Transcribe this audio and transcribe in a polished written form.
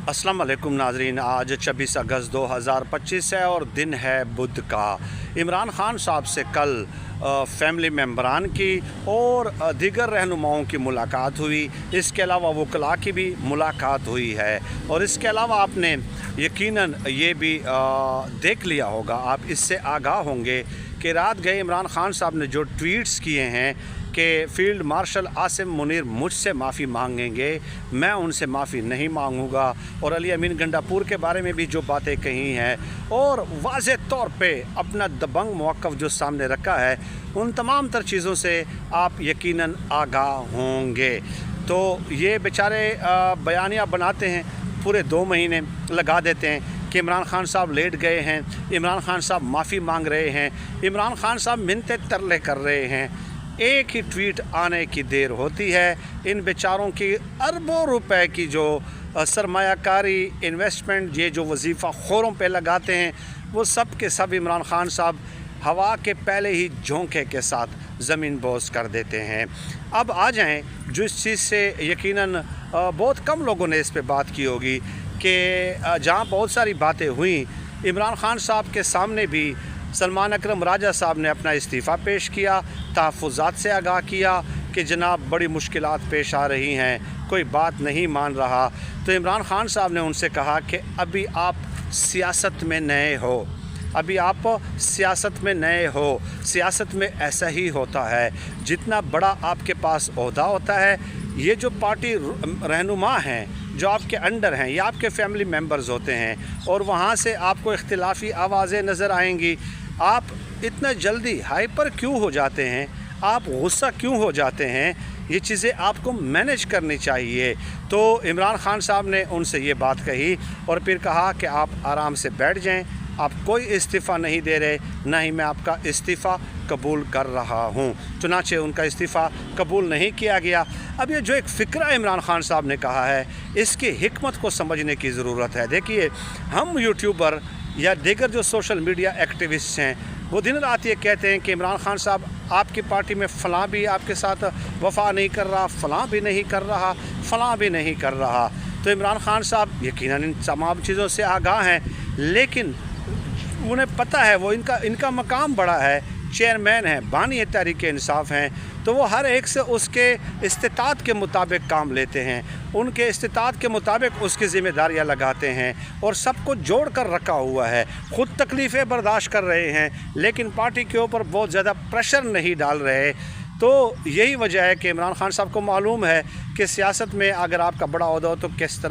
अस्सलाम वालेकुम नाजरीन। आज 26 अगस्त 2025 है और दिन है बुध का। इमरान खान साहब से कल फैमिली मेम्बरान की और दीगर रहनुमाओं की मुलाकात हुई। इसके अलावा वकला की भी मुलाकात हुई है और इसके अलावा आपने यकीनन ये भी देख लिया होगा, आप इससे आगाह होंगे कि रात गए इमरान खान साहब ने जो ट्वीट्स किए हैं कि फ़ील्ड मार्शल आसिम मुनीर मुझसे माफ़ी मांगेंगे, मैं उनसे माफ़ी नहीं मांगूंगा। और अली अमीन गंडापुर के बारे में भी जो बातें कही हैं और वाज़े तौर पे अपना दबंग मौक़िफ़ जो सामने रखा है, उन तमाम तर चीज़ों से आप यकीनन आगाह होंगे। तो ये बेचारे बयानिया बनाते हैं, पूरे 2 महीने लगा देते हैं कि इमरान खान साहब लेट गए हैं, इमरान खान साहब माफ़ी मांग रहे हैं, इमरान खान साहब मिन्नतें तरले कर रहे हैं। एक ही ट्वीट आने की देर होती है। इन बेचारों की अरबों रुपए की जो सरमायाकारी इन्वेस्टमेंट ये जो वजीफ़ा खोरों पे लगाते हैं, वो सब के सब इमरान खान साहब हवा के पहले ही झोंके के साथ ज़मीन बोस कर देते हैं। अब आ जाएं जो इस चीज़ से यकीनन बहुत कम लोगों ने इस पे बात की होगी कि जहाँ बहुत सारी बातें हुई, इमरान खान साहब के सामने भी सलमान अकरम राजा साहब ने अपना इस्तीफ़ा पेश किया, तहफ़्फ़ुज़ात से आगाह किया कि जनाब बड़ी मुश्किलात पेश आ रही हैं, कोई बात नहीं मान रहा। तो इमरान खान साहब ने उनसे कहा कि अभी आप सियासत में नए हो, अभी आप सियासत में नए हो। सियासत में ऐसा ही होता है, जितना बड़ा आपके पास ओहदा होता है, ये जो पार्टी रहनुमा हैं जो आपके अंडर हैं, ये आपके फैमिली मेम्बर्स होते हैं और वहाँ से आपको इख्तिलाफ़ी आवाज़ें नज़र आएंगी। आप इतना जल्दी हाइपर क्यों हो जाते हैं, आप गुस्सा क्यों हो जाते हैं, ये चीज़ें आपको मैनेज करनी चाहिए। तो इमरान खान साहब ने उनसे ये बात कही और फिर कहा कि आप आराम से बैठ जाएं, आप कोई इस्तीफ़ा नहीं दे रहे, ना ही मैं आपका इस्तीफ़ा कबूल कर रहा हूँ। चुनांचे उनका इस्तीफ़ा कबूल नहीं किया गया। अब ये जो एक फ़िक्रा इमरान खान साहब ने कहा है, इसकी हिकमत को समझने की ज़रूरत है। देखिए, हम यूट्यूबर या दीगर जो सोशल मीडिया एक्टिविस्ट हैं, वो दिन रात ये कहते हैं कि इमरान खान साहब आपकी पार्टी में फ़लाँ भी आपके साथ वफ़ा नहीं कर रहा, फ़लाँ भी नहीं कर रहा, फ़लाँ भी नहीं कर रहा। तो इमरान खान साहब यकीनन इन तमाम चीज़ों से आगाह हैं, लेकिन उन्हें पता है वो इनका मकाम बड़ा है, चेयरमैन है, बानी तहरीक इंसाफ हैं, तो वो हर एक से उसके इस्तिताअत के मुताबिक काम लेते हैं, उनके इस्तिताअत के मुताबिक उसकी ज़िम्मेदारियां लगाते हैं और सबको जोड़ कर रखा हुआ है। ख़ुद तकलीफ़ें बर्दाश्त कर रहे हैं, लेकिन पार्टी के ऊपर बहुत ज़्यादा प्रेशर नहीं डाल रहे। तो यही वजह है कि इमरान खान साहब को मालूम है कि सियासत में अगर आपका बड़ा ओहदा हो तो किस तरह